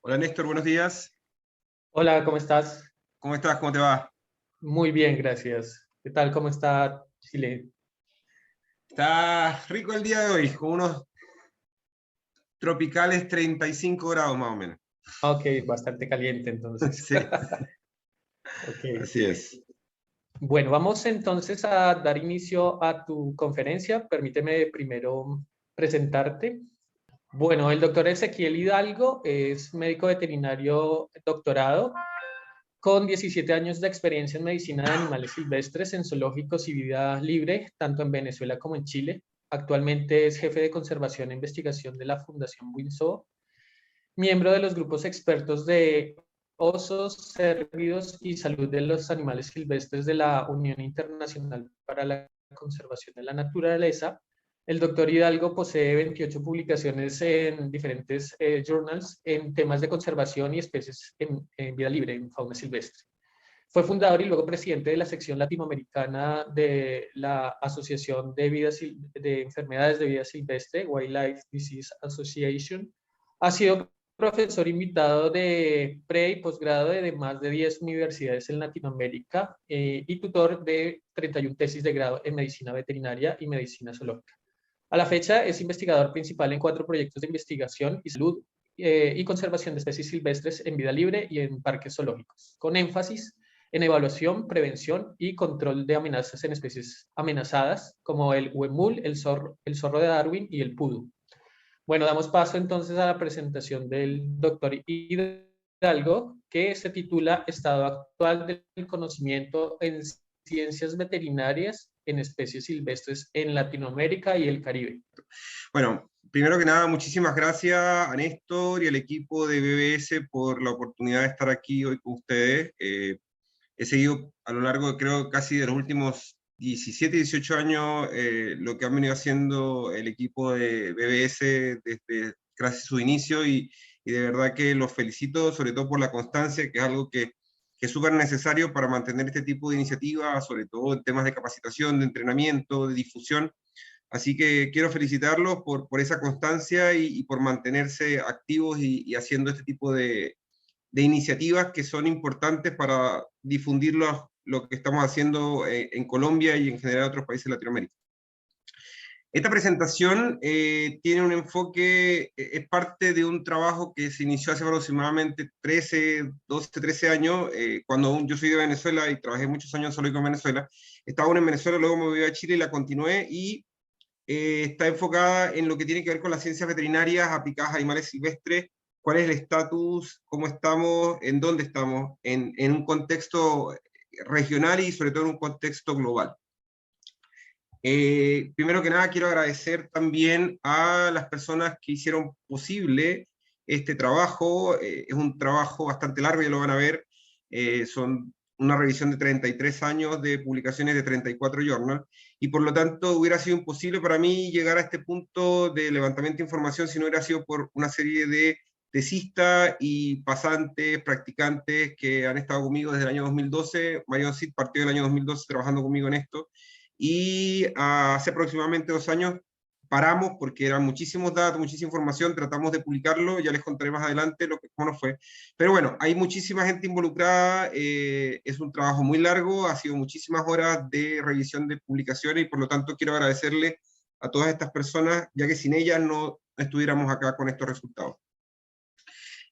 Hola Néstor, buenos días. Hola, ¿cómo estás? ¿Cómo estás? ¿Cómo te va? Muy bien, gracias. ¿Qué tal? ¿Cómo está Chile? Está rico el día de hoy, con unos tropicales 35 grados más o menos. Ok, bastante caliente entonces. Sí, Ok. así es. Bueno, vamos entonces a dar inicio a tu conferencia. Permíteme primero presentarte. Bueno, el doctor Ezequiel Hidalgo es médico veterinario doctorado con 17 años de experiencia en medicina de animales silvestres en zoológicos y vida libre, tanto en Venezuela como en Chile. Actualmente es jefe de conservación e investigación de la Fundación Winso, miembro de los grupos expertos de osos, cérvidos y salud de los animales silvestres de la Unión Internacional para la Conservación de la Naturaleza. El doctor Hidalgo posee 28 publicaciones en diferentes journals en temas de conservación y especies en vida libre, en fauna silvestre. Fue fundador y luego presidente de la sección latinoamericana de la Asociación de Enfermedades de Vida Silvestre, Wildlife Disease Association. Ha sido profesor invitado de pre y posgrado de más de 10 universidades en Latinoamérica y tutor de 31 tesis de grado en medicina veterinaria y medicina zoológica. A la fecha es investigador principal en 4 proyectos de investigación y salud y conservación de especies silvestres en vida libre y en parques zoológicos, con énfasis en evaluación, prevención y control de amenazas en especies amenazadas, como el huemul, el zorro de Darwin y el pudu. Bueno, damos paso entonces a la presentación del doctor Hidalgo, que se titula Estado actual del conocimiento en ciencias veterinarias en especies silvestres en Latinoamérica y el Caribe. Bueno, primero que nada, muchísimas gracias a Néstor y al equipo de BBS por la oportunidad de estar aquí hoy con ustedes. He seguido a lo largo, creo, casi de los últimos 17, 18 años lo que han venido haciendo el equipo de BBS desde casi su inicio y de verdad que los felicito, sobre todo por la constancia, que es algo que es súper necesario para mantener este tipo de iniciativas, sobre todo en temas de capacitación, de entrenamiento, de difusión. Así que quiero felicitarlos por esa constancia y por mantenerse activos y haciendo este tipo de iniciativas que son importantes para difundir lo que estamos haciendo en Colombia y en general en otros países de Latinoamérica. Esta presentación tiene un enfoque, es parte de un trabajo que se inició hace aproximadamente 13, 12, 13 años, cuando yo soy de Venezuela y trabajé muchos años solo en Venezuela. Estaba en Venezuela, luego me volví a Chile y la continué y está enfocada en lo que tiene que ver con las ciencias veterinarias aplicadas a animales silvestres, cuál es el estatus, cómo estamos, en dónde estamos, en un contexto regional y sobre todo en un contexto global. Primero que nada, quiero agradecer también a las personas que hicieron posible este trabajo. Es un trabajo bastante largo, ya lo van a ver. Son una revisión de 33 años de publicaciones de 34 journals, y por lo tanto hubiera sido imposible para mí llegar a este punto de levantamiento de información si no hubiera sido por una serie de tesistas y pasantes, practicantes que han estado conmigo desde el año 2012. Marion Cid partió del año 2012 trabajando conmigo en esto, y hace aproximadamente 2 años paramos porque eran muchísimos datos, muchísima información, tratamos de publicarlo, ya les contaré más adelante cómo nos fue. Pero bueno, hay muchísima gente involucrada, es un trabajo muy largo, ha sido muchísimas horas de revisión de publicaciones y por lo tanto quiero agradecerle a todas estas personas, ya que sin ellas no estuviéramos acá con estos resultados.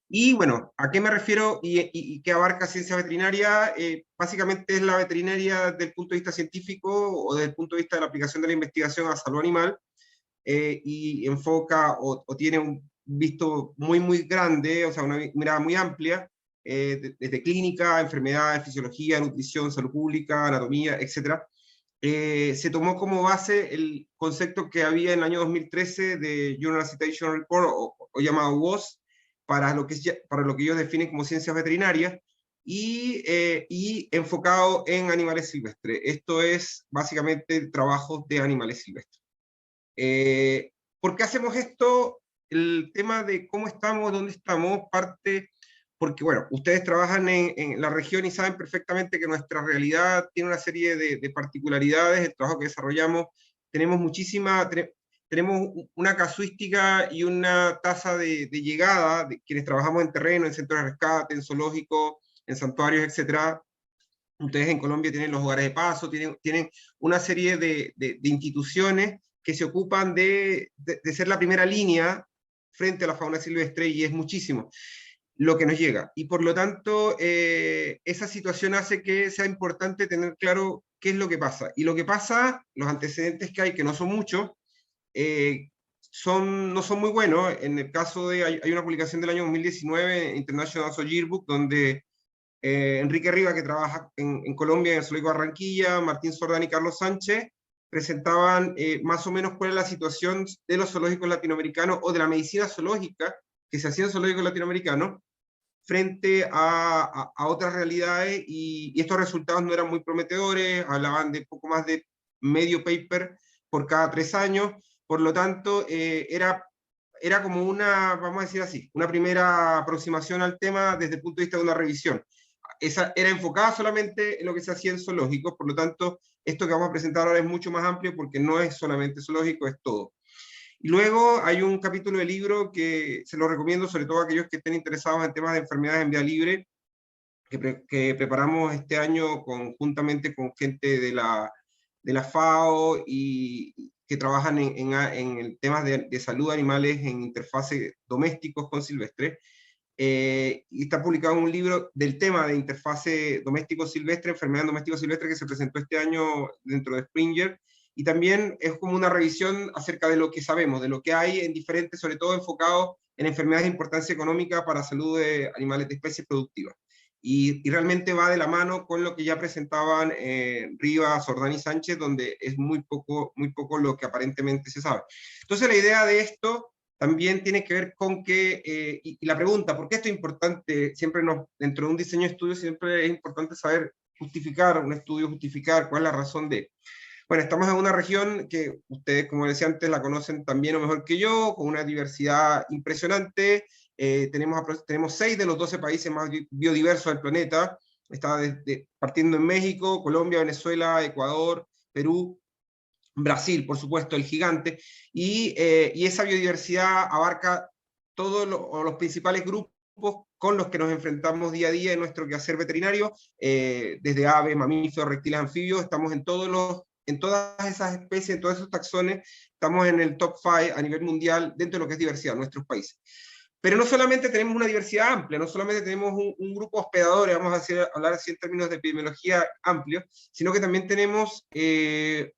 Y bueno, ¿a qué me refiero y qué abarca ciencia veterinaria? Básicamente es la veterinaria desde el punto de vista científico o desde el punto de vista de la aplicación de la investigación a salud animal, y enfoca o tiene un visto muy, muy grande, o sea, una mirada muy amplia, desde clínica, enfermedades, fisiología, nutrición, salud pública, anatomía, etc. Se tomó como base el concepto que había en el año 2013 de Journal Citation Report, o llamado WOS, para lo que ellos definen como ciencias veterinarias, y enfocado en animales silvestres. Esto es básicamente trabajos de animales silvestres. ¿Por qué hacemos esto? El tema de cómo estamos, dónde estamos, parte porque, bueno, ustedes trabajan en la región y saben perfectamente que nuestra realidad tiene una serie de particularidades. El trabajo que desarrollamos, tenemos tenemos una casuística y una tasa de llegada de quienes trabajamos en terreno, en centros de rescate, en zoológicos, en santuarios, etcétera. Ustedes en Colombia tienen los hogares de paso, tienen una serie de instituciones que se ocupan de ser la primera línea frente a la fauna silvestre, y es muchísimo lo que nos llega. Y por lo tanto, esa situación hace que sea importante tener claro qué es lo que pasa. Y lo que pasa, los antecedentes que hay, que no son muchos, no son muy buenos. En el caso de, hay una publicación del año 2019, International Zoo Yearbook, donde Enrique Riva, que trabaja en Colombia, en el Zoológico de Barranquilla, Martín Sordán y Carlos Sánchez, presentaban más o menos cuál es la situación de los zoológicos latinoamericanos o de la medicina zoológica que se hacía en zoológicos latinoamericanos frente a otras realidades, y estos resultados no eran muy prometedores, hablaban de poco más de medio paper por cada 3 años, por lo tanto era como una, vamos a decir así, una primera aproximación al tema desde el punto de vista de una revisión. Esa era enfocada solamente en lo que se hacía en zoológicos, por lo tanto, esto que vamos a presentar ahora es mucho más amplio porque no es solamente zoológico, es todo. Y luego hay un capítulo del libro que se lo recomiendo, sobre todo a aquellos que estén interesados en temas de enfermedades en vía libre, que preparamos este año conjuntamente con gente de la FAO y que trabajan en temas de salud de animales en interfaces domésticos con silvestres. Y está publicado un libro del tema de interfase doméstico-silvestre, enfermedad doméstico-silvestre, que se presentó este año dentro de Springer, y también es como una revisión acerca de lo que sabemos, de lo que hay en diferentes, sobre todo enfocado en enfermedades de importancia económica para salud de animales de especies productivas. Y realmente va de la mano con lo que ya presentaban Rivas, Sordán y Sánchez, donde es muy poco lo que aparentemente se sabe. Entonces la idea de esto también tiene que ver con que, y la pregunta, ¿por qué esto es importante? Siempre dentro de un diseño de estudio siempre es importante saber justificar un estudio, justificar cuál es la razón de. Bueno, estamos en una región que ustedes, como decía antes, la conocen también o mejor que yo, con una diversidad impresionante. Tenemos 6 de los 12 países más biodiversos del planeta. Está partiendo en México, Colombia, Venezuela, Ecuador, Perú, Brasil, por supuesto, el gigante, y esa biodiversidad abarca todos los principales grupos con los que nos enfrentamos día a día en nuestro quehacer veterinario, desde aves, mamíferos, reptiles, anfibios. Estamos en todas esas especies, en todos esos taxones, estamos en el top 5 a nivel mundial dentro de lo que es diversidad en nuestros países. Pero no solamente tenemos una diversidad amplia, no solamente tenemos un grupo de hospedadores, vamos a hablar así en términos de epidemiología amplio, sino que también tenemos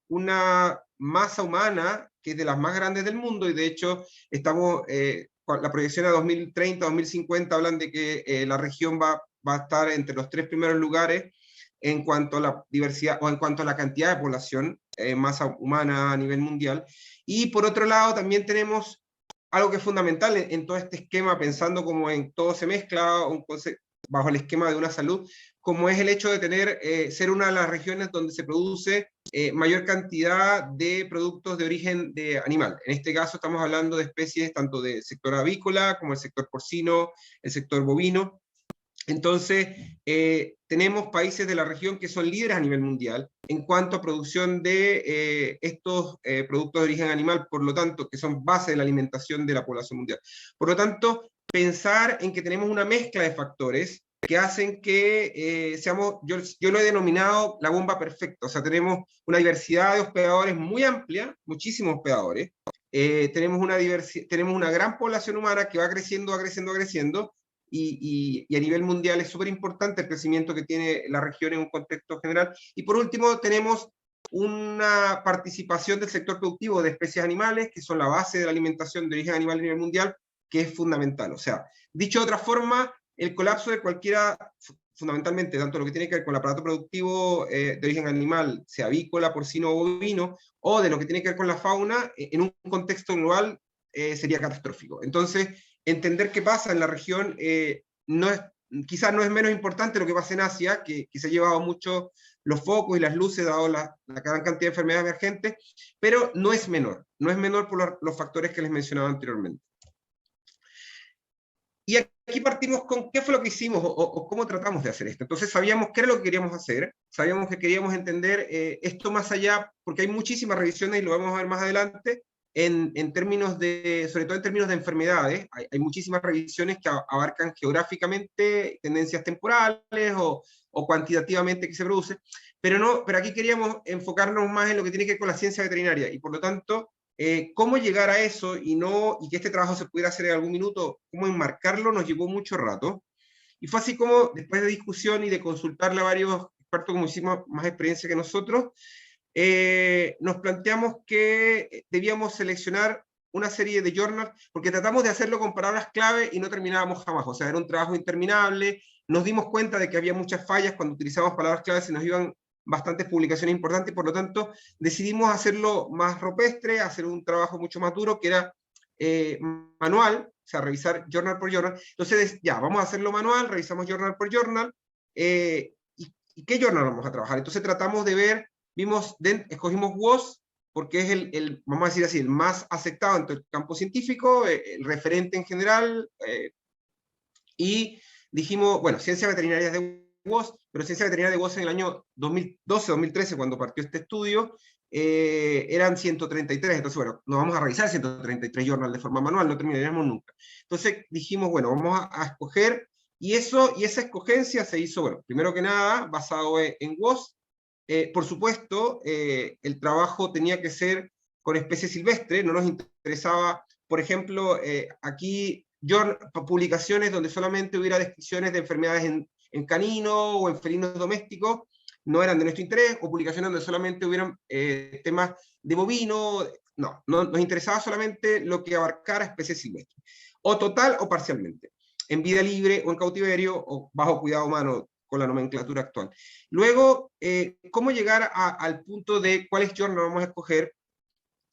una masa humana que es de las más grandes del mundo, y de hecho estamos, la proyección a 2030, 2050 hablan de que la región va a estar entre los 3 primeros lugares en cuanto a la diversidad o en cuanto a la cantidad de población, masa humana a nivel mundial. Y por otro lado también tenemos algo que es fundamental en todo este esquema, pensando como en todo se mezcla bajo el esquema de una salud, como es el hecho de tener, ser una de las regiones donde se produce mayor cantidad de productos de origen de animal. En este caso estamos hablando de especies tanto del sector avícola como el sector porcino, el sector bovino. Entonces, tenemos países de la región que son líderes a nivel mundial en cuanto a producción de estos productos de origen animal, por lo tanto, que son base de la alimentación de la población mundial. Por lo tanto, pensar en que tenemos una mezcla de factores que hacen que yo lo he denominado la bomba perfecta. O sea, tenemos una diversidad de hospedadores muy amplia, muchísimos hospedadores. Tenemos una gran población humana que va creciendo, y a nivel mundial es súper importante el crecimiento que tiene la región en un contexto general. Y por último, tenemos una participación del sector productivo de especies animales, que son la base de la alimentación de origen animal a nivel mundial, que es fundamental. O sea, dicho de otra forma, el colapso de cualquiera, fundamentalmente, tanto lo que tiene que ver con el aparato productivo de origen animal, sea avícola, porcino o bovino, o de lo que tiene que ver con la fauna, en un contexto global sería catastrófico. Entonces, entender qué pasa en la región quizás no es menos importante lo que pasa en Asia, que se ha llevado mucho los focos y las luces, dado la gran cantidad de enfermedades emergentes, pero no es menor por los factores que les mencionaba anteriormente. Y aquí partimos con qué fue lo que hicimos o cómo tratamos de hacer esto. Entonces sabíamos qué era lo que queríamos hacer, sabíamos que queríamos entender esto más allá, porque hay muchísimas revisiones y lo vamos a ver más adelante, en términos de, sobre todo en términos de enfermedades. Hay muchísimas revisiones que abarcan geográficamente tendencias temporales o cuantitativamente que se produce, pero aquí queríamos enfocarnos más en lo que tiene que ver con la ciencia veterinaria, y por lo tanto, cómo llegar a eso y que este trabajo se pudiera hacer en algún minuto, cómo enmarcarlo, nos llevó mucho rato. Y fue así como, después de discusión y de consultarle a varios expertos con muchísima más experiencia que nosotros, nos planteamos que debíamos seleccionar una serie de journals, porque tratamos de hacerlo con palabras clave y no terminábamos jamás. O sea, era un trabajo interminable. Nos dimos cuenta de que había muchas fallas cuando utilizábamos palabras clave, se nos iban bastantes publicaciones importantes, por lo tanto decidimos hacerlo más rupestre, hacer un trabajo mucho más duro, que era manual, o sea, revisar journal por journal. Entonces, ya, vamos a hacerlo manual, revisamos journal por journal, y qué journal vamos a trabajar. Entonces tratamos de ver, escogimos WOS, porque es vamos a decir así, el más aceptado en todo el campo científico, el referente en general, y dijimos, bueno, ciencia veterinaria de WOS, pero ciencia veterinaria de WOS en el año 2012-2013, cuando partió este estudio, eran 133, entonces bueno, nos vamos a revisar 133 journals de forma manual, no terminaríamos nunca. Entonces dijimos, bueno, vamos a escoger, y esa escogencia se hizo, bueno, primero que nada, basado en WOS. Por supuesto, el trabajo tenía que ser con especies silvestres, no nos interesaba, por ejemplo, aquí publicaciones donde solamente hubiera descripciones de enfermedades en caninos o en felinos domésticos, no eran de nuestro interés, o publicaciones donde solamente hubieran temas de bovino. No, nos interesaba solamente lo que abarcara especies silvestres, o total o parcialmente, en vida libre o en cautiverio o bajo cuidado humano, con la nomenclatura actual. Luego, ¿cómo llegar al punto de cuáles journals vamos a escoger?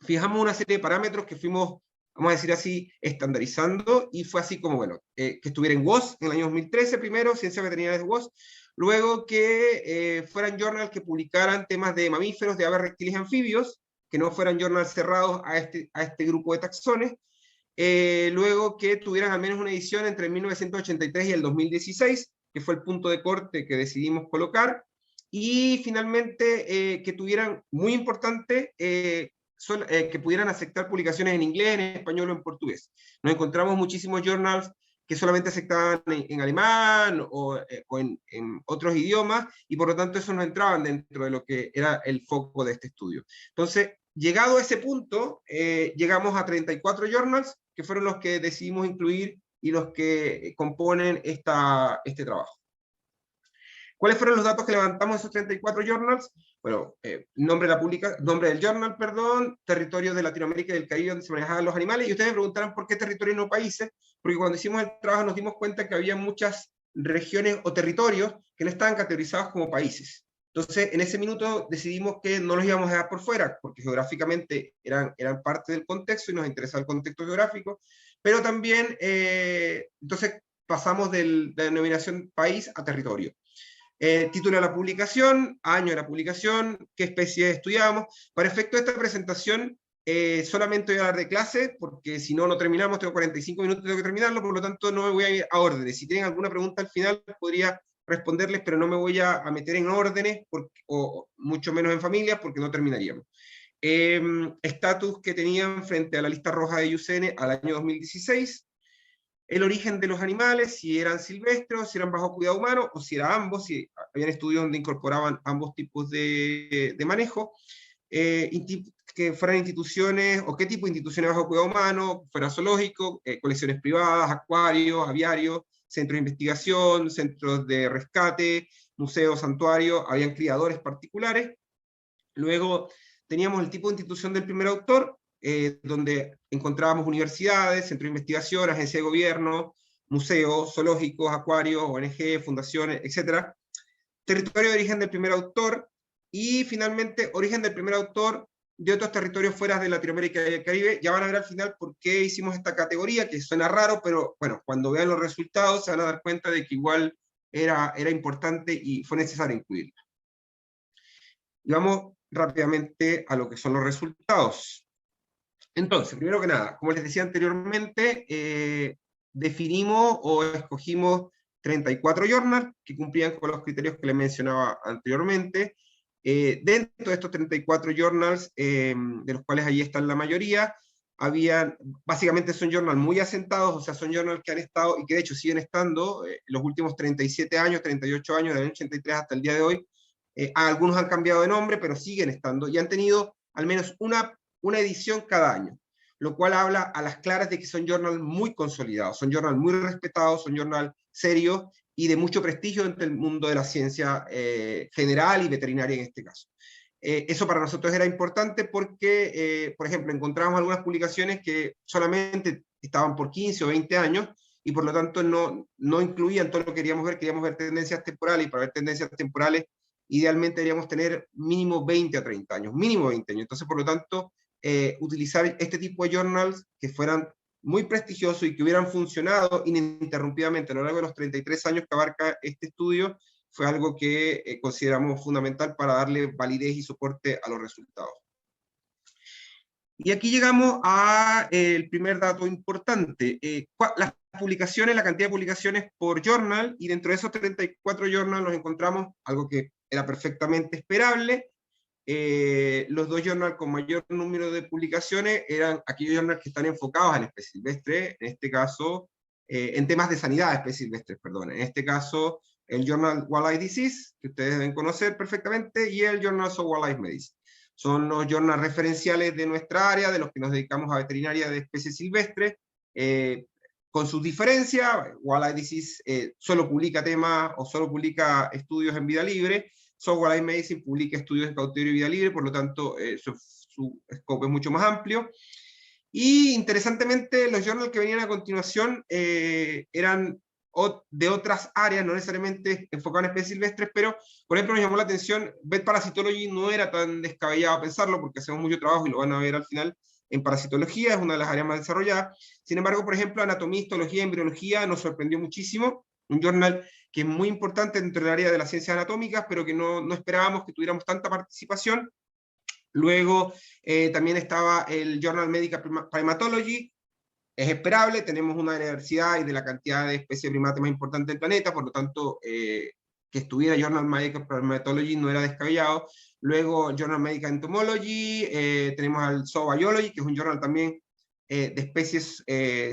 Fijamos una serie de parámetros que fuimos, vamos a decir así, estandarizando, y fue así como, bueno, que estuviera en WOS en el año 2013 primero, Ciencia Veterinaria de WOS, luego que fueran journals que publicaran temas de mamíferos, de aves, reptiles y anfibios, que no fueran journals cerrados a este grupo de taxones, luego que tuvieran al menos una edición entre el 1983 y el 2016, que fue el punto de corte que decidimos colocar, y finalmente que tuvieran, muy importante, que pudieran aceptar publicaciones en inglés, en español o en portugués. Nos encontramos muchísimos journals que solamente aceptaban en alemán o en otros idiomas, y por lo tanto eso no entraban dentro de lo que era el foco de este estudio. Entonces, llegado a ese punto, llegamos a 34 journals, que fueron los que decidimos incluir y los que componen este trabajo. ¿Cuáles fueron los datos que levantamos en esos 34 journals? Bueno, nombre del journal, perdón, territorios de Latinoamérica y del Caribe donde se manejaban los animales, y ustedes me preguntarán por qué territorio y no países, porque cuando hicimos el trabajo nos dimos cuenta que había muchas regiones o territorios que no estaban categorizados como países. Entonces, en ese minuto decidimos que no los íbamos a dejar por fuera, porque geográficamente eran parte del contexto y nos interesaba el contexto geográfico, pero también, entonces pasamos de la denominación país a territorio. Título de la publicación, año de la publicación, qué especie estudiábamos. Para efecto de esta presentación, solamente voy a hablar de clase, porque si no, no terminamos, tengo 45 minutos, tengo que terminarlo, por lo tanto no me voy a ir a órdenes. Si tienen alguna pregunta al final, podría responderles, pero no me voy a meter en órdenes, o mucho menos en familias, porque no terminaríamos. Estatus que tenían frente a la lista roja de IUCN al año 2016, el origen de los animales, si eran silvestres, si eran bajo cuidado humano, o si eran ambos, si habían estudios donde incorporaban ambos tipos de manejo, que fueran instituciones, o qué tipo de instituciones bajo cuidado humano, fuera zoológico, colecciones privadas, acuarios, aviarios, centros de investigación, centros de rescate, museos, santuarios, habían criadores particulares. Luego teníamos el tipo de institución del primer autor, donde encontrábamos universidades, centros de investigación, agencias de gobierno, museos, zoológicos, acuarios, ONG, fundaciones, etc. Territorio de origen del primer autor, y finalmente origen del primer autor de otros territorios fuera de Latinoamérica y el Caribe. Ya van a ver al final por qué hicimos esta categoría, que suena raro, pero bueno, cuando vean los resultados se van a dar cuenta de que igual era importante y fue necesario incluirla. Y vamos rápidamente a lo que son los resultados. Entonces, primero que nada, como les decía anteriormente, definimos o escogimos 34 journals que cumplían con los criterios que les mencionaba anteriormente. Dentro de estos 34 journals, de los cuales ahí están la mayoría, básicamente son journals muy asentados, o sea, son journals que han estado, y que de hecho siguen estando, los últimos 37 años, 38 años, del 83 hasta el día de hoy. Algunos han cambiado de nombre, pero siguen estando, y han tenido al menos una edición cada año, lo cual habla a las claras de que son journals muy consolidados, son journals muy respetados, son journals serios y de mucho prestigio entre el mundo de la ciencia general y veterinaria en este caso. Eso para nosotros era importante porque, por ejemplo, encontramos algunas publicaciones que solamente estaban por 15 o 20 años y por lo tanto no incluían todo lo que queríamos ver tendencias temporales, y para ver tendencias temporales idealmente deberíamos tener mínimo 20 a 30 años, mínimo 20 años. Entonces, por lo tanto, utilizar este tipo de journals que fueran muy prestigiosos y que hubieran funcionado ininterrumpidamente a lo largo de los 33 años que abarca este estudio, fue algo que consideramos fundamental para darle validez y soporte a los resultados. Y aquí llegamos al primer dato importante. Las publicaciones, la cantidad de publicaciones por journal, y dentro de esos 34 journals nos encontramos algo que era perfectamente esperable. Los dos journals con mayor número de publicaciones eran aquellos journals que están enfocados en especies silvestres, en este caso, en temas de sanidad de especies silvestres, perdón. En este caso, el Journal Wildlife Disease, que ustedes deben conocer perfectamente, y el Journal of Wildlife Medicine. Son los journals referenciales de nuestra área, de los que nos dedicamos a veterinaria de especies silvestres, con sus diferencias. Wildlife Disease solo publica temas o solo publica estudios en vida libre. Wildlife Medicine publica estudios en cautiverio y vida libre, por lo tanto su scope es mucho más amplio. Y interesantemente, los journals que venían a continuación eran de otras áreas, no necesariamente enfocados en especies silvestres, pero por ejemplo nos llamó la atención, Vet Parasitology no era tan descabellado pensarlo, porque hacemos mucho trabajo y lo van a ver al final en parasitología, es una de las áreas más desarrolladas. Sin embargo, por ejemplo, anatomía, histología y embriología nos sorprendió muchísimo, un journal que es muy importante dentro del área de las ciencias anatómicas, pero que no esperábamos que tuviéramos tanta participación. Luego también estaba el Journal Medical Primatology. Es esperable, tenemos una diversidad y de la cantidad de especies de primates más importante del planeta, por lo tanto, que estuviera Journal Medical Primatology no era descabellado. Luego Journal Medical Entomology, tenemos al Zoobiology, que es un journal también de especies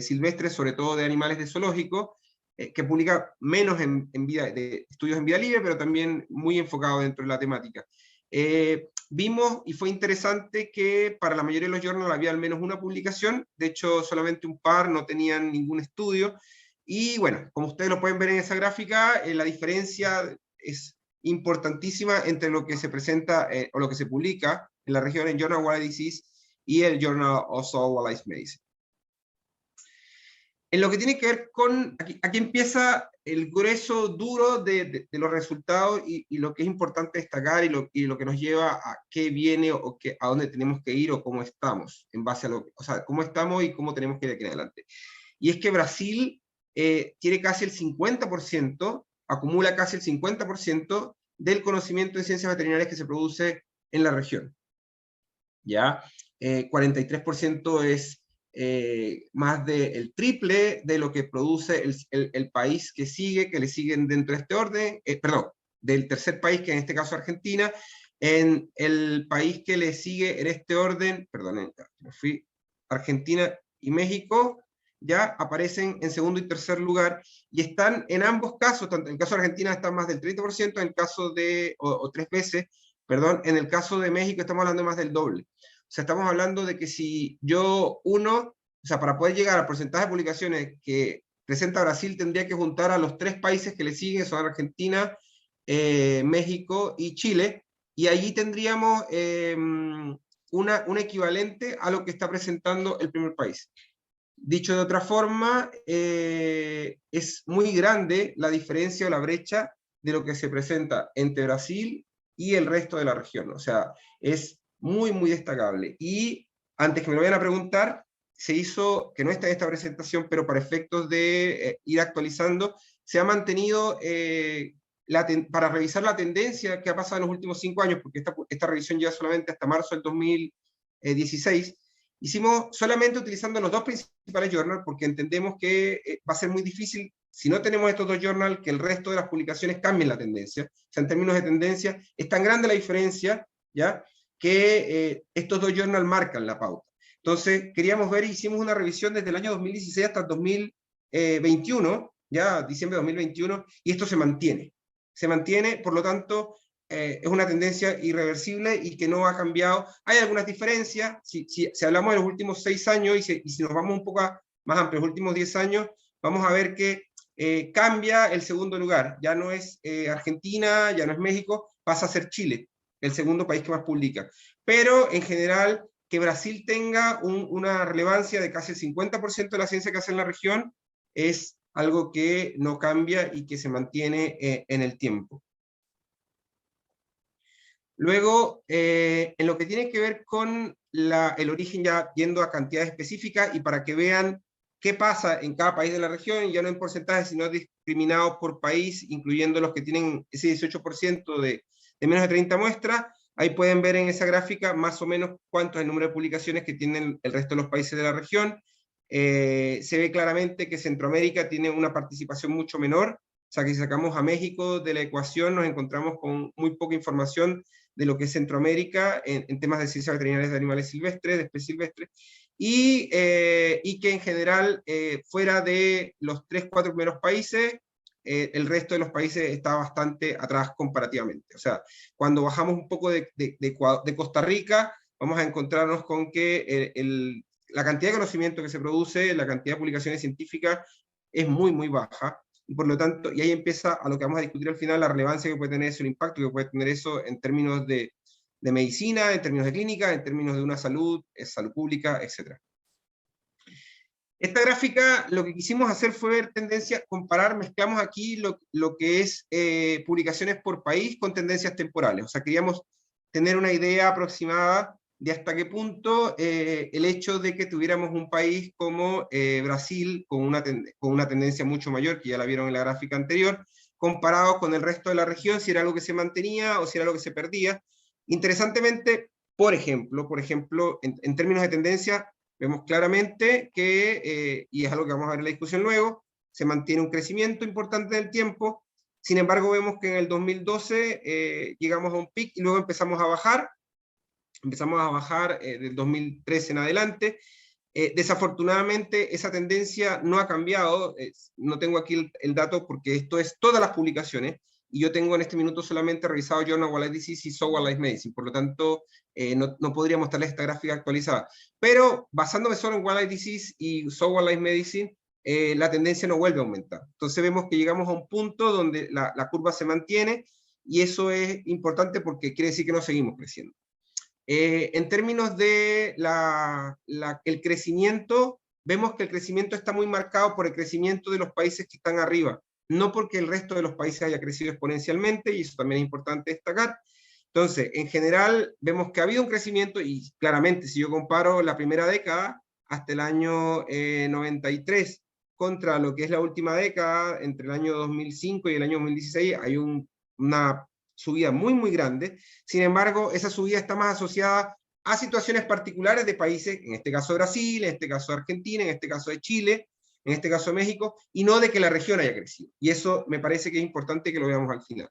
silvestres, sobre todo de animales de zoológico, que publica menos de estudios en vida libre, pero también muy enfocado dentro de la temática. Vimos, y fue interesante, que para la mayoría de los journals había al menos una publicación, de hecho solamente un par no tenían ningún estudio, y bueno, como ustedes lo pueden ver en esa gráfica, la diferencia es importantísima entre lo que se presenta o lo que se publica en la región en Journal Wildlife Disease y el Journal of Wildlife Medicine. En lo que tiene que ver con, aquí empieza el grueso duro de los resultados y lo que es importante destacar y lo que nos lleva a qué viene o a dónde tenemos que ir o cómo estamos, en base a o sea, cómo estamos y cómo tenemos que ir de aquí en adelante. Y es que Brasil tiene casi el 50%, acumula casi el 50% del conocimiento de ciencias veterinarias que se produce en la región. ¿Ya? 43% es más del triple de lo que produce el país que le siguen dentro de este orden, perdón, del tercer país, que en este caso Argentina. En el país que le sigue en este orden, perdón, Argentina y México, ya aparecen en segundo y tercer lugar, y están en ambos casos, tanto en el caso de Argentina está más del 30%, en el caso de, o 3 veces, perdón, en el caso de México estamos hablando de más del doble. O sea, estamos hablando de que si o sea, para poder llegar al porcentaje de publicaciones que presenta Brasil, tendría que juntar a los 3 países que le siguen, son Argentina, México y Chile, y allí tendríamos un equivalente a lo que está presentando el primer país. Dicho de otra forma, es muy grande la diferencia o la brecha de lo que se presenta entre Brasil y el resto de la región. O sea, es muy, muy destacable. Y antes que me lo vayan a preguntar, se hizo, que no está en esta presentación, pero para efectos de ir actualizando, se ha mantenido para revisar la tendencia que ha pasado en los últimos 5 años, porque esta revisión lleva solamente hasta marzo del 2016, hicimos solamente utilizando los 2 principales journals, porque entendemos que va a ser muy difícil, si no tenemos estos 2 journals, que el resto de las publicaciones cambien la tendencia. O sea, en términos de tendencia, es tan grande la diferencia, ¿ya?, que estos 2 journals marcan la pauta. Entonces, queríamos ver, hicimos una revisión desde el año 2016 hasta el 2021, ya diciembre de 2021, y esto se mantiene. Se mantiene, por lo tanto, es una tendencia irreversible y que no ha cambiado. Hay algunas diferencias, si hablamos de los últimos 6 años y si nos vamos un poco más amplio, los últimos 10 años, vamos a ver que cambia el segundo lugar. Ya no es Argentina, ya no es México, pasa a ser Chile, el segundo país que más publica. Pero en general, que Brasil tenga una relevancia de casi el 50% de la ciencia que hace en la región es algo que no cambia y que se mantiene en el tiempo. Luego, en lo que tiene que ver con el origen, ya yendo a cantidades específicas y para que vean qué pasa en cada país de la región, ya no en porcentajes, sino discriminados por país, incluyendo los que tienen ese 18% de menos de 30 muestras. Ahí pueden ver en esa gráfica más o menos cuánto es el número de publicaciones que tienen el resto de los países de la región. Se ve claramente que Centroamérica tiene una participación mucho menor, o sea que si sacamos a México de la ecuación nos encontramos con muy poca información de lo que es Centroamérica en temas de ciencias veterinarias de animales silvestres, de especies silvestres, y que en general, fuera de los 3-4 primeros países, el resto de los países está bastante atrás comparativamente. O sea, cuando bajamos un poco de Costa Rica, vamos a encontrarnos con que la cantidad de conocimiento que se produce, la cantidad de publicaciones científicas es muy, muy baja. Y por lo tanto, y ahí empieza a lo que vamos a discutir al final, la relevancia que puede tener eso, el impacto que puede tener eso en términos de medicina, en términos de clínica, en términos de una salud pública, etc. Esta gráfica, lo que quisimos hacer fue ver tendencias, comparar, mezclamos aquí lo que es publicaciones por país con tendencias temporales. O sea, queríamos tener una idea aproximada de hasta qué punto el hecho de que tuviéramos un país como Brasil, con una tendencia mucho mayor, que ya la vieron en la gráfica anterior, comparado con el resto de la región, si era algo que se mantenía o si era algo que se perdía. Interesantemente, por ejemplo, en términos de tendencia, vemos claramente que, y es algo que vamos a ver en la discusión luego, se mantiene un crecimiento importante en el tiempo. Sin embargo, vemos que en el 2012 llegamos a un pic y luego empezamos a bajar del 2013 en adelante. Desafortunadamente, esa tendencia no ha cambiado. No tengo aquí el dato porque esto es todas las publicaciones, y yo tengo en este minuto solamente revisado Journal of Wildlife Disease y So Wildlife Medicine, por lo tanto, no podría mostrarles esta gráfica actualizada. Pero, basándome solo en Wildlife Disease y So Wildlife Medicine, la tendencia no vuelve a aumentar. Entonces vemos que llegamos a un punto donde la curva se mantiene, y eso es importante porque quiere decir que no seguimos creciendo. En términos de el crecimiento, vemos que el crecimiento está muy marcado por el crecimiento de los países que están arriba, no porque el resto de los países haya crecido exponencialmente, y eso también es importante destacar. Entonces, en general, vemos que ha habido un crecimiento, y claramente, si yo comparo la primera década hasta el año 93 contra lo que es la última década, entre el año 2005 y el año 2016, hay una subida muy, muy grande. Sin embargo, esa subida está más asociada a situaciones particulares de países, en este caso Brasil, en este caso Argentina, en este caso de Chile, en este caso México, y no de que la región haya crecido. Y eso me parece que es importante que lo veamos al final.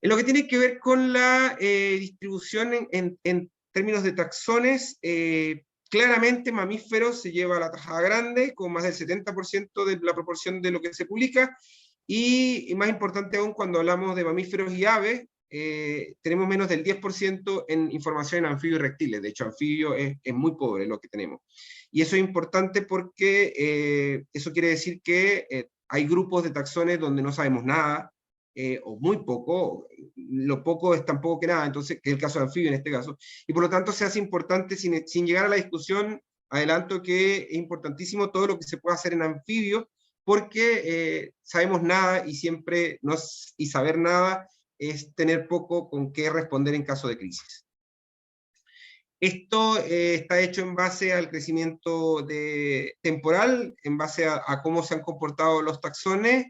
En lo que tiene que ver con la distribución en términos de taxones, claramente mamíferos se lleva la tajada grande, con más del 70% de la proporción de lo que se publica, y más importante aún, cuando hablamos de mamíferos y aves, tenemos menos del 10% en información en anfibios y reptiles. De hecho, anfibio es muy pobre lo que tenemos. Y eso es importante porque eso quiere decir que hay grupos de taxones donde no sabemos nada, o muy poco, lo poco es tan poco que nada, entonces, que es el caso de anfibio en este caso, y por lo tanto se hace importante, sin llegar a la discusión, adelanto que es importantísimo todo lo que se puede hacer en anfibio, porque sabemos nada, y saber nada es tener poco con qué responder en caso de crisis. Esto está hecho en base al crecimiento temporal, en base a cómo se han comportado los taxones,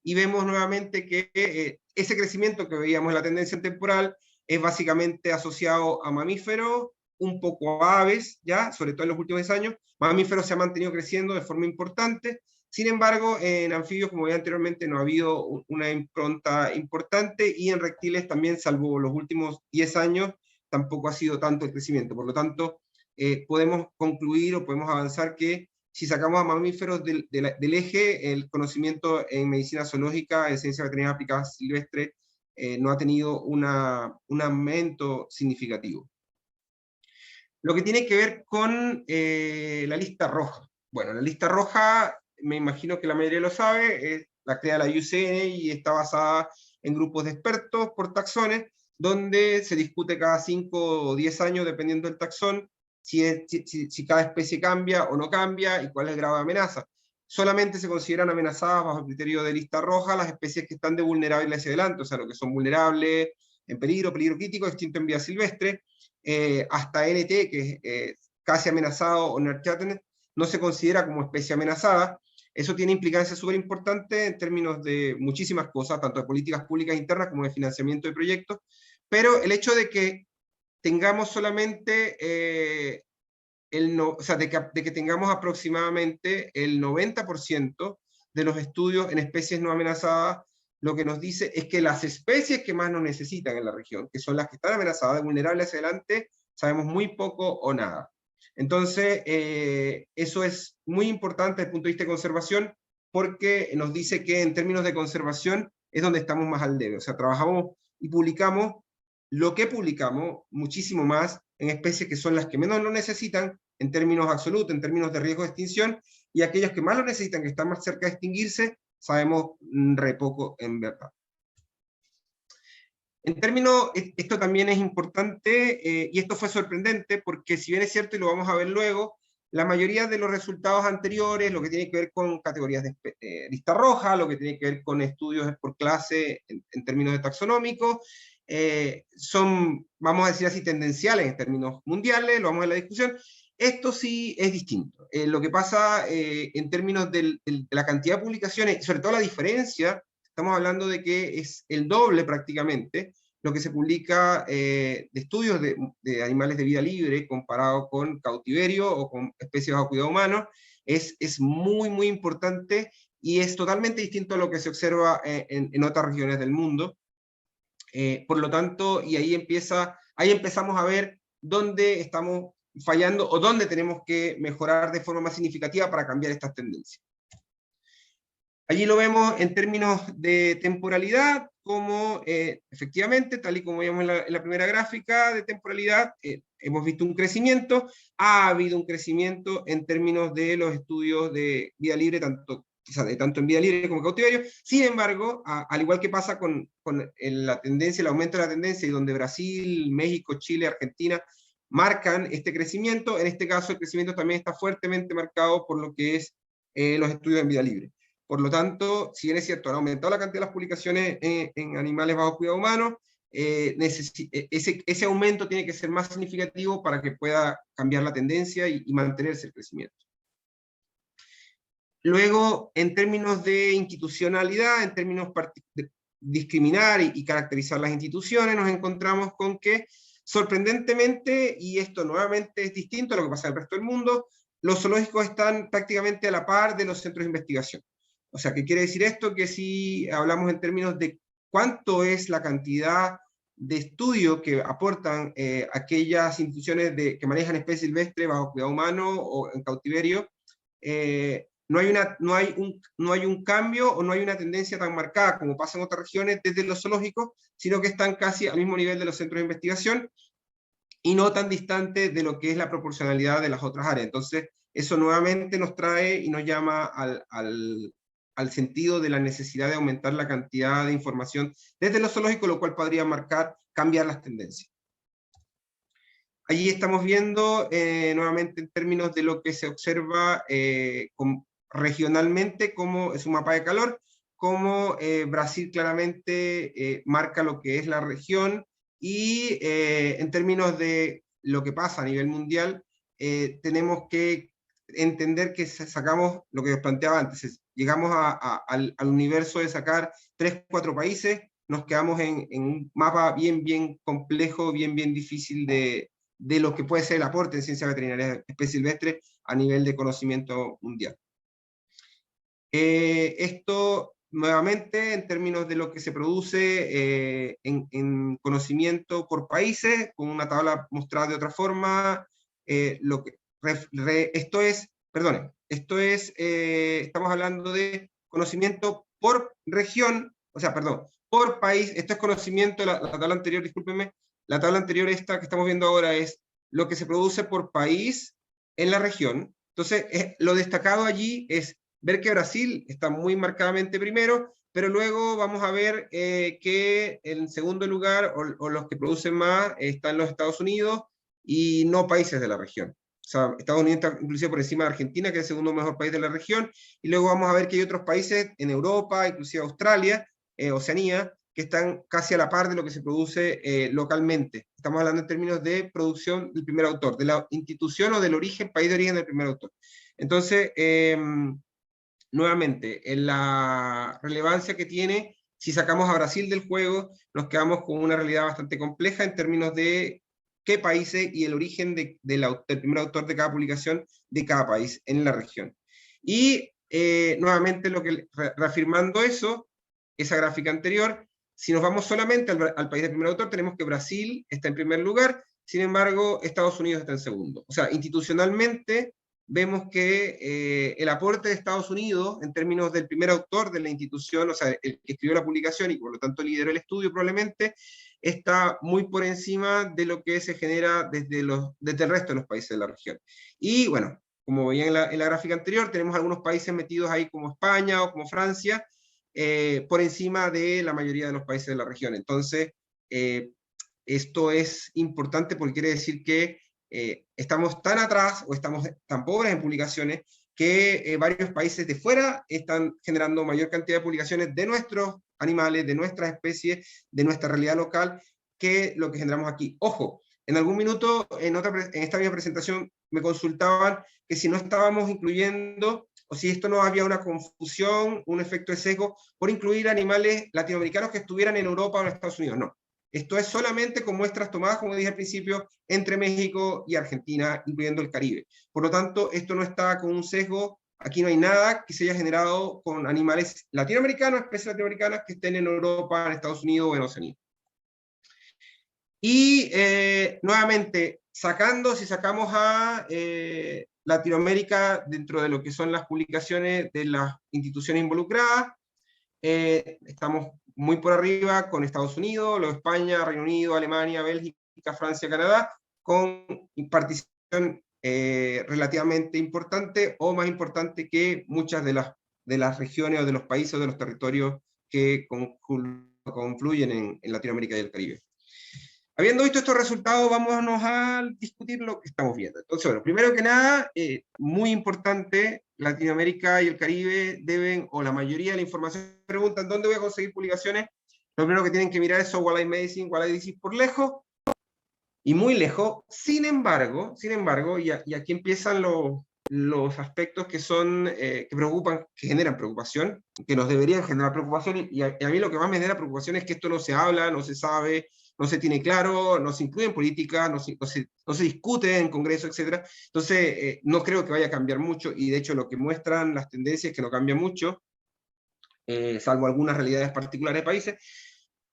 y vemos nuevamente que ese crecimiento que veíamos en la tendencia temporal es básicamente asociado a mamíferos, un poco a aves, ya, sobre todo en los últimos años. Mamíferos se ha mantenido creciendo de forma importante. Sin embargo, en anfibios, como veía anteriormente, no ha habido una impronta importante, y en reptiles también, salvo los últimos 10 años, tampoco ha sido tanto el crecimiento. Por lo tanto, podemos concluir o podemos avanzar que si sacamos a mamíferos del eje, el conocimiento en medicina zoológica, en ciencia veterinaria aplicada silvestre, no ha tenido un aumento significativo. Lo que tiene que ver con la lista roja. Bueno, la lista roja, me imagino que la mayoría lo sabe, la crea la IUCN y está basada en grupos de expertos por taxones, donde se discute cada 5 o 10 años, dependiendo del taxón, si cada especie cambia o no cambia y cuál es el grado de amenaza. Solamente se consideran amenazadas bajo el criterio de lista roja las especies que están de vulnerables hacia adelante, o sea, lo que son vulnerables, en peligro crítico, extinto en vía silvestre, hasta NT, que es casi amenazado, o Nerchaten, no se considera como especie amenazada. Eso tiene implicancias súper importantes en términos de muchísimas cosas, tanto de políticas públicas internas como de financiamiento de proyectos, pero el hecho de que tengamos solamente, o sea, de que tengamos aproximadamente el 90% de los estudios en especies no amenazadas, lo que nos dice es que las especies que más nos necesitan en la región, que son las que están amenazadas, vulnerables hacia adelante, sabemos muy poco o nada. Entonces, eso es muy importante desde el punto de vista de conservación, porque nos dice que en términos de conservación es donde estamos más al debe. O sea, trabajamos y publicamos lo que publicamos, muchísimo más en especies que son las que menos lo necesitan en términos absolutos, en términos de riesgo de extinción, y aquellos que más lo necesitan, que están más cerca de extinguirse, sabemos re poco en verdad. En términos, esto también es importante, y esto fue sorprendente, porque si bien es cierto, y lo vamos a ver luego, la mayoría de los resultados anteriores, lo que tiene que ver con categorías de lista roja, lo que tiene que ver con estudios por clase en términos de taxonómicos, son, vamos a decir así, tendenciales en términos mundiales, lo vamos a ver en la discusión. Esto sí es distinto. Lo que pasa en términos de la cantidad de publicaciones, sobre todo la diferencia, estamos hablando de que es el doble prácticamente lo que se publica de estudios de animales de vida libre comparado con cautiverio o con especies bajo cuidado humano, es muy, muy importante y es totalmente distinto a lo que se observa en otras regiones del mundo. Por lo tanto, y ahí empezamos a ver dónde estamos fallando o dónde tenemos que mejorar de forma más significativa para cambiar estas tendencias. Allí lo vemos en términos de temporalidad, como efectivamente, tal y como vimos en la primera gráfica de temporalidad, hemos visto un crecimiento, ha habido un crecimiento en términos de los estudios de vida libre, tanto en vida libre como cautiverio. Sin embargo, al igual que pasa con la tendencia, el aumento de la tendencia, y donde Brasil, México, Chile, Argentina marcan este crecimiento, en este caso el crecimiento también está fuertemente marcado por lo que es los estudios en vida libre. Por lo tanto, si bien es cierto, han aumentado la cantidad de las publicaciones en animales bajo cuidado humano, ese aumento tiene que ser más significativo para que pueda cambiar la tendencia y mantenerse el crecimiento. Luego, en términos de institucionalidad, en términos de discriminar y caracterizar las instituciones, nos encontramos con que, sorprendentemente, y esto nuevamente es distinto a lo que pasa en el resto del mundo, los zoológicos están prácticamente a la par de los centros de investigación. O sea, ¿qué quiere decir esto? Que si hablamos en términos de cuánto es la cantidad de estudio que aportan aquellas instituciones que manejan especies silvestres bajo cuidado humano o en cautiverio, no hay un cambio o no hay una tendencia tan marcada como pasa en otras regiones desde los zoológicos, sino que están casi al mismo nivel de los centros de investigación y no tan distantes de lo que es la proporcionalidad de las otras áreas. Entonces, eso nuevamente nos trae y nos llama al sentido de la necesidad de aumentar la cantidad de información desde los zoológicos, lo cual podría cambiar las tendencias. Allí estamos viendo nuevamente en términos de lo que se observa regionalmente, como es un mapa de calor, como Brasil claramente marca lo que es la región, y en términos de lo que pasa a nivel mundial, tenemos que entender que sacamos lo que os planteaba antes, llegamos al universo de sacar 3-4 países, nos quedamos en un mapa bien complejo, bien difícil de lo que puede ser el aporte en ciencia veterinaria especie silvestre a nivel de conocimiento mundial. Esto, nuevamente, en términos de lo que se produce en conocimiento por países, con una tabla mostrada de otra forma, estamos hablando de conocimiento por región, o sea, perdón, por país. Esto es conocimiento, la tabla anterior, discúlpenme, la tabla anterior esta que estamos viendo ahora es lo que se produce por país en la región. Entonces, lo destacado allí es ver que Brasil está muy marcadamente primero, pero luego vamos a ver que en segundo lugar, o los que producen más, están los Estados Unidos y no países de la región. O sea, Estados Unidos está inclusive por encima de Argentina, que es el segundo mejor país de la región, y luego vamos a ver que hay otros países en Europa, inclusive Australia, Oceanía, que están casi a la par de lo que se produce localmente. Estamos hablando en términos de producción del primer autor, de la institución o del origen, país de origen del primer autor. Entonces, nuevamente, en la relevancia que tiene, si sacamos a Brasil del juego, nos quedamos con una realidad bastante compleja en términos de qué países y el origen del primer autor de cada publicación de cada país en la región. Y nuevamente, reafirmando eso, esa gráfica anterior, si nos vamos solamente al país de primer autor, tenemos que Brasil está en primer lugar, sin embargo, Estados Unidos está en segundo. O sea, institucionalmente, vemos que el aporte de Estados Unidos, en términos del primer autor de la institución, o sea, el que escribió la publicación y por lo tanto lideró el estudio probablemente, está muy por encima de lo que se genera desde el resto de los países de la región. Y bueno, como veían en la gráfica anterior, tenemos algunos países metidos ahí como España o como Francia, por encima de la mayoría de los países de la región. Entonces, esto es importante porque quiere decir que estamos tan atrás o estamos tan pobres en publicaciones que varios países de fuera están generando mayor cantidad de publicaciones de nuestros animales, de nuestras especies, de nuestra realidad local, que lo que generamos aquí. Ojo, en algún minuto en esta misma presentación me consultaban que si no estábamos incluyendo o si esto no había una confusión, un efecto de sesgo, por incluir animales latinoamericanos que estuvieran en Europa o en Estados Unidos. No. Esto es solamente con muestras tomadas, como dije al principio, entre México y Argentina, incluyendo el Caribe. Por lo tanto, esto no está con un sesgo, aquí no hay nada que se haya generado con animales latinoamericanos, especies latinoamericanas que estén en Europa, en Estados Unidos o en Oceanía. Y nuevamente, si sacamos a Latinoamérica dentro de lo que son las publicaciones de las instituciones involucradas, estamos muy por arriba con Estados Unidos, luego España, Reino Unido, Alemania, Bélgica, Francia, Canadá, con participación relativamente importante o más importante que muchas de las regiones o de los países o de los territorios que confluyen en Latinoamérica y el Caribe. Habiendo visto estos resultados, vámonos a discutir lo que estamos viendo. Entonces, bueno, primero que nada, muy importante, Latinoamérica y el Caribe deben, o la mayoría de la información, preguntan ¿dónde voy a conseguir publicaciones? Lo primero que tienen que mirar es Wildlife Medicine, Wildlife Disease por lejos, y muy lejos. Sin embargo, y aquí empiezan los aspectos que son, que preocupan, que generan preocupación, que nos deberían generar preocupación, y a mí lo que más me genera preocupación es que esto no se habla, no se sabe, no se tiene claro, no se incluye en política, no se discute en Congreso, etc. Entonces, no creo que vaya a cambiar mucho, y de hecho lo que muestran las tendencias es que no cambia mucho, salvo algunas realidades particulares de países.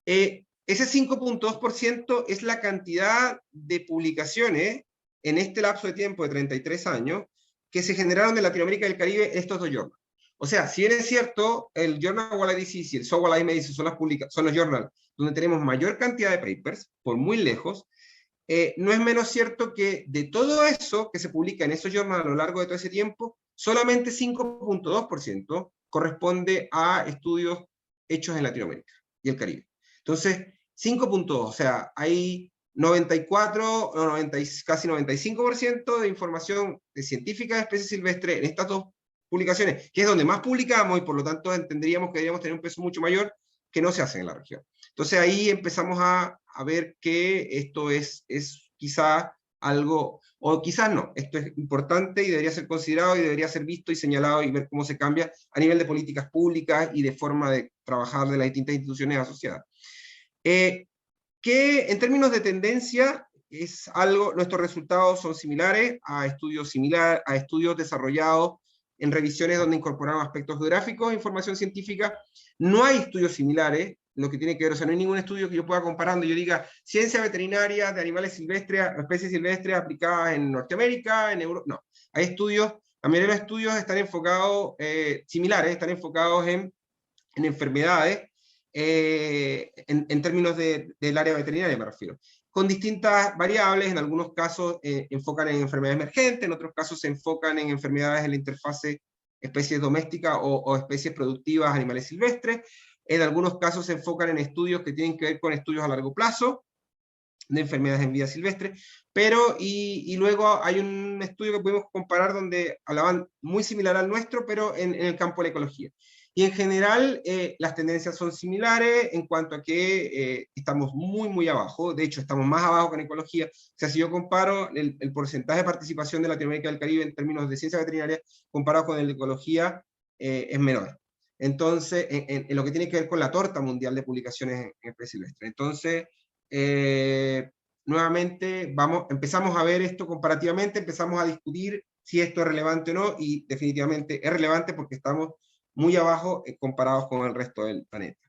Ese 5.2% es la cantidad de publicaciones en este lapso de tiempo de 33 años que se generaron en Latinoamérica y el Caribe en estos dos journals. O sea, si bien es cierto, el Journal of Wildlife Disease y el Zoo Wildlife Medicine son los journals donde tenemos mayor cantidad de papers, por muy lejos, no es menos cierto que de todo eso que se publica en esos journals a lo largo de todo ese tiempo, solamente 5.2% corresponde a estudios hechos en Latinoamérica y el Caribe. Entonces, 5.2, o sea, hay 94 o 90, casi 95% de información de científica de especies silvestres en estas dos publicaciones, que es donde más publicamos y por lo tanto entenderíamos que deberíamos tener un peso mucho mayor, que no se hacen en la región. Entonces ahí empezamos a ver que esto es quizá algo, o quizás no, esto es importante y debería ser considerado y debería ser visto y señalado y ver cómo se cambia a nivel de políticas públicas y de forma de trabajar de las distintas instituciones asociadas. Que en términos de tendencia, nuestros resultados son similares a estudios desarrollados en revisiones donde incorporaron aspectos geográficos e información científica. No hay estudios similares, lo que tiene que ver, o sea, no hay ningún estudio que yo pueda comparar donde yo diga ciencia veterinaria de animales silvestres, especies silvestres aplicadas en Norteamérica, en Europa. No, hay estudios, la mayoría de los estudios están enfocados, similares, están enfocados en enfermedades, en términos del área veterinaria me refiero, con distintas variables. En algunos casos enfocan en enfermedades emergentes, en otros casos se enfocan en enfermedades en la interfase especies domésticas o especies productivas, animales silvestres. En algunos casos se enfocan en estudios que tienen que ver con estudios a largo plazo, de enfermedades en vida silvestre, pero y luego hay un estudio que pudimos comparar donde hablaban muy similar al nuestro, pero en el campo de la ecología. Y en general las tendencias son similares en cuanto a que estamos muy abajo, de hecho estamos más abajo que en ecología. O sea, si yo comparo el porcentaje de participación de Latinoamérica y del Caribe en términos de ciencia veterinaria comparado con el de ecología, es menor. Entonces, en lo que tiene que ver con la torta mundial de publicaciones en especies silvestres. Entonces, nuevamente empezamos a ver esto comparativamente, empezamos a discutir si esto es relevante o no, y definitivamente es relevante porque estamos muy abajo comparados con el resto del planeta.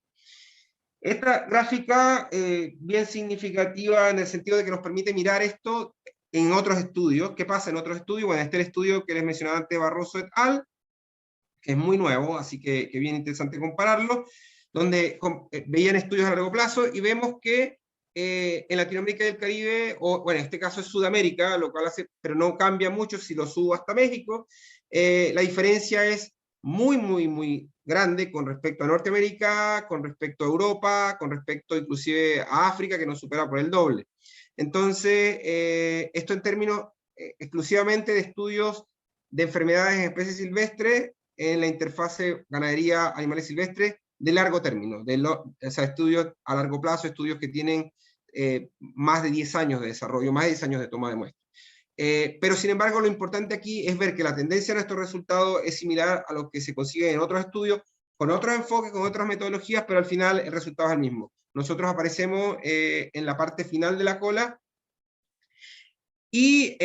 Esta gráfica, bien significativa en el sentido de que nos permite mirar esto en otros estudios. ¿Qué pasa en otros estudios? Bueno, este es el estudio que les mencionaba antes, Barroso et al., que es muy nuevo, así que bien interesante compararlo, donde veían estudios a largo plazo, y vemos que en Latinoamérica y el Caribe, o bueno, en este caso es Sudamérica, lo cual hace, pero no cambia mucho si lo subo hasta México, la diferencia es muy grande con respecto a Norteamérica, con respecto a Europa, con respecto inclusive a África, que nos supera por el doble. Entonces, esto en términos exclusivamente de estudios de enfermedades en especies silvestres, en la interfase ganadería animales silvestres de largo término, o sea, estudios a largo plazo, estudios que tienen más de 10 años de desarrollo, más de 10 años de toma de muestras. Pero sin embargo, lo importante aquí es ver que la tendencia de nuestros resultados es similar a lo que se consigue en otros estudios, con otros enfoques, con otras metodologías, pero al final el resultado es el mismo. Nosotros aparecemos en la parte final de la cola, y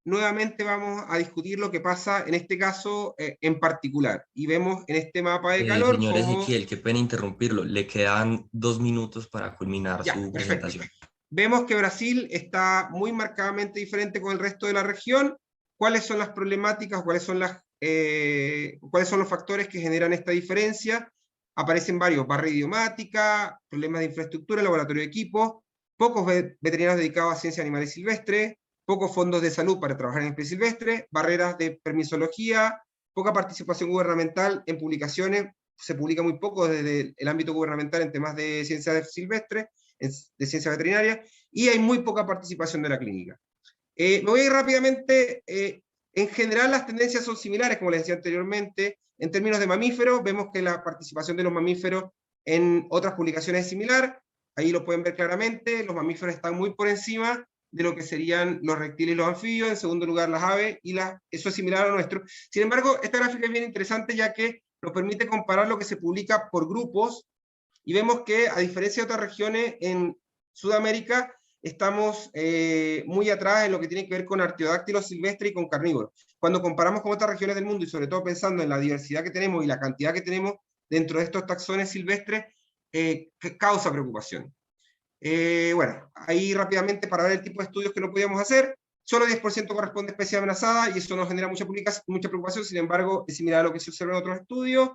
nuevamente vamos a discutir lo que pasa en este caso en particular. Y vemos en este mapa de calor Señor como... Ezequiel, qué pena interrumpirlo. Le quedan 2 minutos para culminar Ya, su perfecto. presentación. Vemos que Brasil está muy marcadamente diferente con el resto de la región. ¿Cuáles son las problemáticas? ¿Cuáles son los factores que generan esta diferencia? Aparecen varios: barrera idiomática, problemas de infraestructura, laboratorio de equipos, pocos veterinarios dedicados a ciencia de animales silvestres, pocos fondos de salud para trabajar en especies silvestres, barreras de permisología, poca participación gubernamental en publicaciones, se publica muy poco desde el ámbito gubernamental en temas de ciencia silvestre, de ciencia veterinaria, y hay muy poca participación de la clínica. Me voy a ir rápidamente. En general las tendencias son similares, como les decía anteriormente. En términos de mamíferos, vemos que la participación de los mamíferos en otras publicaciones es similar. Ahí lo pueden ver claramente. Los mamíferos están muy por encima de lo que serían los reptiles y los anfibios. En segundo lugar, las aves, y eso es similar a lo nuestro. Sin embargo, esta gráfica es bien interesante, ya que nos permite comparar lo que se publica por grupos, y vemos que, a diferencia de otras regiones en Sudamérica, estamos muy atrás en lo que tiene que ver con artiodáctilos silvestres y con carnívoros. Cuando comparamos con otras regiones del mundo, y sobre todo pensando en la diversidad que tenemos y la cantidad que tenemos dentro de estos taxones silvestres, causa preocupación. Bueno, ahí rápidamente para ver el tipo de estudios que no podíamos hacer, solo 10% corresponde a especie amenazada, y eso nos genera mucha preocupación. Sin embargo, es similar a lo que se observa en otros estudios.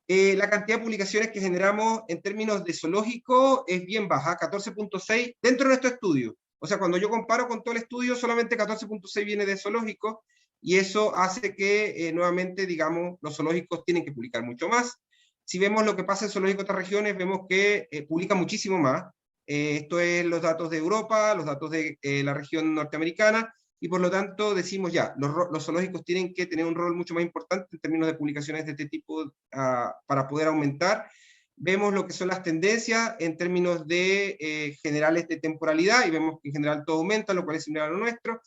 La cantidad de publicaciones que generamos en términos de zoológico es bien baja, 14.6 dentro de nuestro estudio. O sea, cuando yo comparo con todo el estudio, solamente 14.6 viene de zoológico, y eso hace que, nuevamente, digamos, los zoológicos tienen que publicar mucho más. Si vemos lo que pasa en zoológicos de otras regiones, vemos que publican muchísimo más. Esto es los datos de Europa, los datos de la región norteamericana, y por lo tanto decimos ya, los zoológicos tienen que tener un rol mucho más importante en términos de publicaciones de este tipo para poder aumentar. Vemos lo que son las tendencias en términos de generales de temporalidad, y vemos que en general todo aumenta, lo cual es similar a lo nuestro.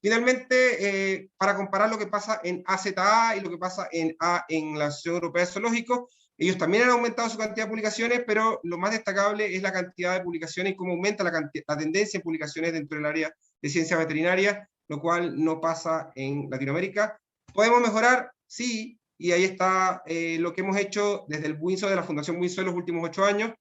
Finalmente, para comparar lo que pasa en AZA y lo que pasa en la Asociación Europea de Zoológicos, ellos también han aumentado su cantidad de publicaciones, pero lo más destacable es la cantidad de publicaciones y cómo aumenta la tendencia en publicaciones dentro del área de ciencia veterinaria, lo cual no pasa en Latinoamérica. ¿Podemos mejorar? Sí, y ahí está lo que hemos hecho desde el WINSO, de la Fundación WINSO, en los últimos 8 años.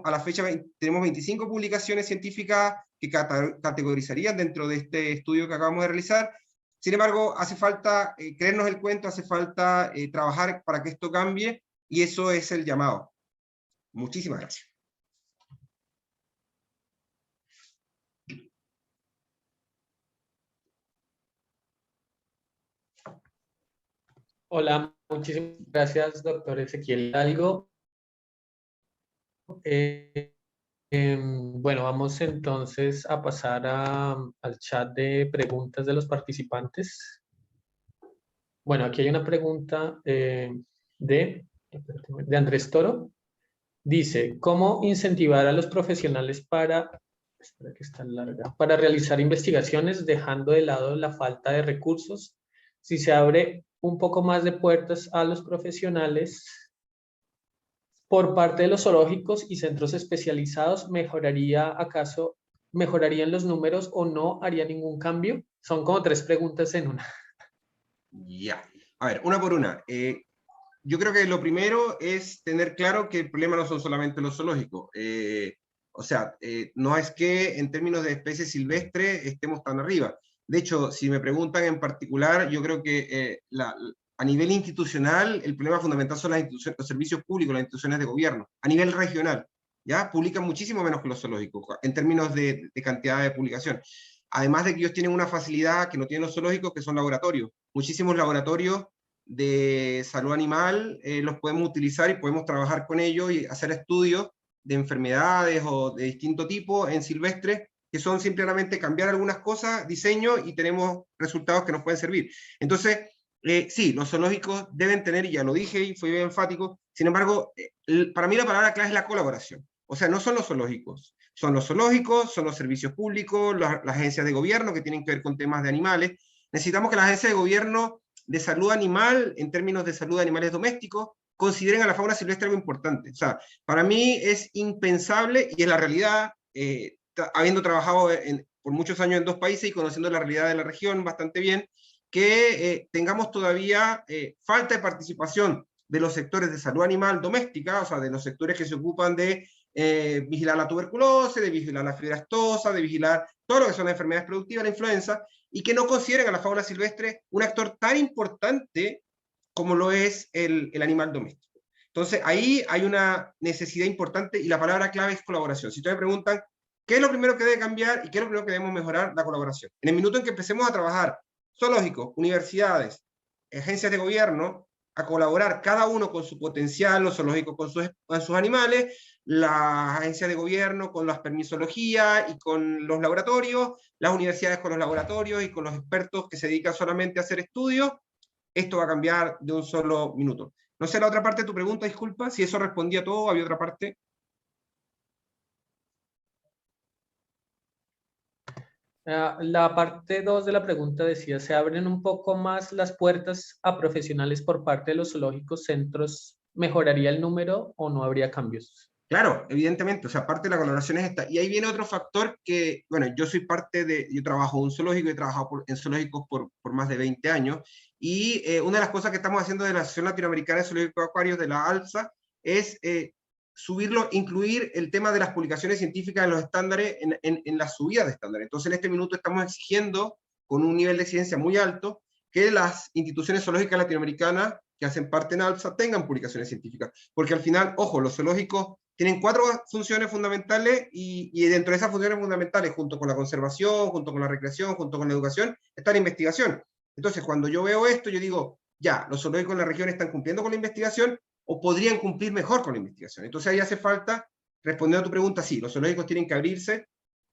A la fecha tenemos 25 publicaciones científicas que categorizarían dentro de este estudio que acabamos de realizar. Sin embargo, hace falta creernos el cuento, hace falta trabajar para que esto cambie, y eso es el llamado. Muchísimas gracias. Hola, muchísimas gracias, doctor Ezequiel Hidalgo. Bueno, vamos entonces a pasar al chat de preguntas de los participantes. Bueno, aquí hay una pregunta de Andrés Toro. Dice, ¿cómo incentivar a los profesionales espera que está larga, para realizar investigaciones dejando de lado la falta de recursos? Si se abre un poco más de puertas a los profesionales por parte de los zoológicos y centros especializados, ¿mejorarían los números o no haría ningún cambio? Son como 3 preguntas en una. Ya. A ver, una por una. Yo creo que lo primero es tener claro que el problema no son solamente los zoológicos. No es que en términos de especies silvestres estemos tan arriba. De hecho, si me preguntan en particular, yo creo que a nivel institucional el problema fundamental son los servicios públicos, las instituciones de gobierno. A nivel regional, ¿ya? Publican muchísimo menos que los zoológicos, en términos de cantidad de publicación. Además de que ellos tienen una facilidad que no tienen los zoológicos, que son laboratorios. Muchísimos laboratorios de salud animal los podemos utilizar y podemos trabajar con ellos y hacer estudios de enfermedades o de distinto tipo en silvestre, que son simplemente cambiar algunas cosas, diseño, y tenemos resultados que nos pueden servir. Entonces, sí, los zoológicos deben tener, y ya lo dije y fui bien enfático, sin embargo, para mí la palabra clave es la colaboración. O sea, no son los zoológicos, son los zoológicos, son los servicios públicos, las agencias de gobierno que tienen que ver con temas de animales. Necesitamos que las agencias de gobierno de salud animal, en términos de salud de animales domésticos, consideren a la fauna silvestre algo importante. O sea, para mí es impensable, y en la realidad, habiendo trabajado por muchos años en 2 países y conociendo la realidad de la región bastante bien, que tengamos todavía falta de participación de los sectores de salud animal doméstica, o sea, de los sectores que se ocupan de vigilar la tuberculosis, de vigilar la fiebre aftosa, de vigilar todo lo que son las enfermedades productivas, la influenza, y que no consideren a la fauna silvestre un actor tan importante como lo es el animal doméstico. Entonces, ahí hay una necesidad importante, y la palabra clave es colaboración. Si ustedes me preguntan, ¿qué es lo primero que debe cambiar y qué es lo primero que debemos mejorar? La colaboración. En el minuto en que empecemos a trabajar zoológicos, universidades, agencias de gobierno, a colaborar cada uno con su potencial, los zoológicos con sus animales, las agencias de gobierno con las permisologías y con los laboratorios, las universidades con los laboratorios y con los expertos que se dedican solamente a hacer estudios, esto va a cambiar de un solo minuto. No sé la otra parte de tu pregunta, disculpa, si eso respondía a todo, había otra parte. La parte 2 de la pregunta decía, ¿se abren un poco más las puertas a profesionales por parte de los zoológicos centros? ¿Mejoraría el número o no habría cambios? Claro, evidentemente, o sea, parte de la colaboración es esta. Y ahí viene otro factor que, bueno, yo trabajo en un zoológico, he trabajado en zoológicos por más de 20 años, y una de las cosas que estamos haciendo de la Asociación Latinoamericana de Zoológicos Acuarios, de la ALSA, es incluir el tema de las publicaciones científicas en los estándares, en la subida de estándares. Entonces, en este minuto estamos exigiendo, con un nivel de exigencia muy alto, que las instituciones zoológicas latinoamericanas que hacen parte en ALSA tengan publicaciones científicas. Porque al final, ojo, los zoológicos tienen 4 funciones fundamentales, y dentro de esas funciones fundamentales, junto con la conservación, junto con la recreación, junto con la educación, está la investigación. Entonces, cuando yo veo esto, yo digo, ya, los zoológicos en la región están cumpliendo con la investigación, o podrían cumplir mejor con la investigación. Entonces ahí hace falta, respondiendo a tu pregunta, sí, los zoológicos tienen que abrirse,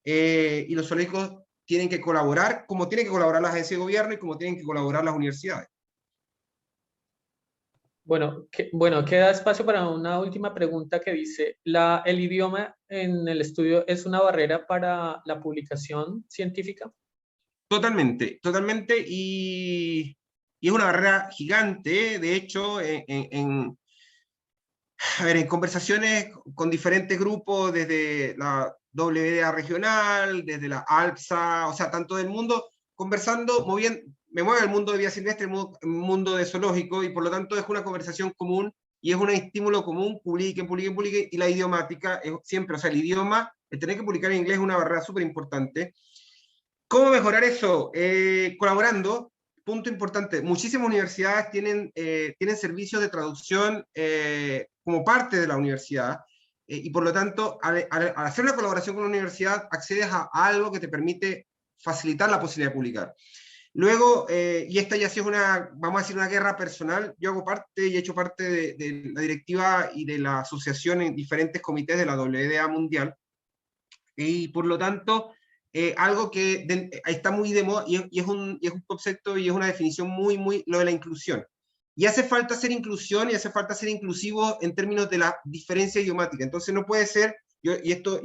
y los zoológicos tienen que colaborar, como tienen que colaborar las agencias de gobierno y como tienen que colaborar las universidades. Bueno, queda espacio para una última pregunta que dice, ¿el idioma en el estudio es una barrera para la publicación científica? Totalmente, totalmente, y es una barrera gigante. De hecho, en conversaciones con diferentes grupos, desde la WDA regional, desde la ALPSA, o sea, tanto del mundo, conversando, me mueve el mundo de vida silvestre, el mundo de zoológico, y por lo tanto es una conversación común, y es un estímulo común, publiquen, y la idiomática, siempre, o sea, el idioma, el tener que publicar en inglés es una barrera súper importante. ¿Cómo mejorar eso? Colaborando, punto importante, muchísimas universidades tienen servicios de traducción como parte de la universidad, y por lo tanto, al hacer una colaboración con la universidad, accedes a algo que te permite facilitar la posibilidad de publicar. Luego, y esta ya sí es una, vamos a decir, una guerra personal, yo hago parte y he hecho parte de la directiva y de la asociación en diferentes comités de la WDA mundial, y por lo tanto, algo que está muy de moda, y es un concepto y es una definición muy, lo de la inclusión. Y hace falta hacer inclusión y hace falta ser inclusivo en términos de la diferencia idiomática. Entonces no puede ser, y esto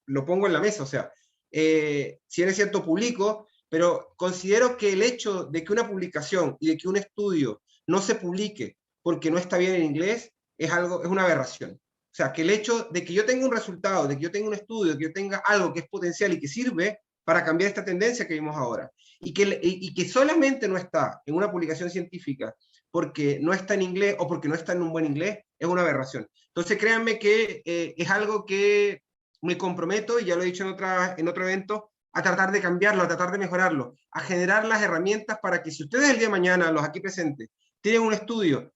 lo pongo en la mesa, o sea, si bien es cierto, publico, pero considero que el hecho de que una publicación y de que un estudio no se publique porque no está bien en inglés es una aberración. O sea, que el hecho de que yo tenga un resultado, de que yo tenga un estudio, de que yo tenga algo que es potencial y que sirve para cambiar esta tendencia que vimos ahora, y que solamente no está en una publicación científica porque no está en inglés o porque no está en un buen inglés, es una aberración. Entonces créanme que es algo que me comprometo, y ya lo he dicho en otro evento, a tratar de cambiarlo, a tratar de mejorarlo, a generar las herramientas para que si ustedes el día de mañana, los aquí presentes, tienen un estudio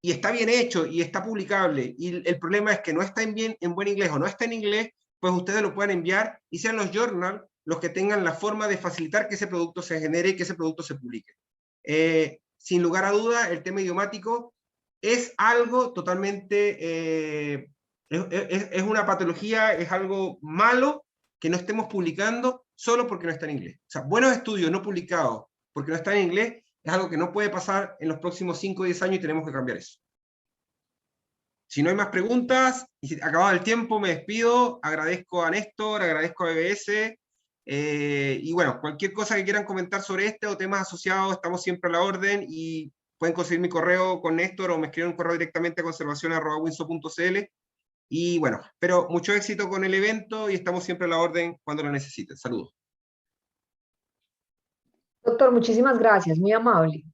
y está bien hecho y está publicable, y el problema es que no está en buen inglés o no está en inglés, pues ustedes lo pueden enviar y sean los journals los que tengan la forma de facilitar que ese producto se genere y que ese producto se publique. Sin lugar a duda, el tema idiomático es algo totalmente, es una patología, es algo malo que no estemos publicando solo porque no está en inglés. O sea, buenos estudios no publicados porque no están en inglés es algo que no puede pasar en los próximos 5 o 10 años, y tenemos que cambiar eso. Si no hay más preguntas, y si acabado el tiempo, me despido. Agradezco a Néstor, agradezco a BBS, y bueno, cualquier cosa que quieran comentar sobre este o temas asociados, estamos siempre a la orden, y pueden conseguir mi correo con Néstor o me escriben un correo directamente a conservacion@winso.cl. Y bueno, pero mucho éxito con el evento y estamos siempre a la orden cuando lo necesiten. Saludos. Doctor, muchísimas gracias, muy amable.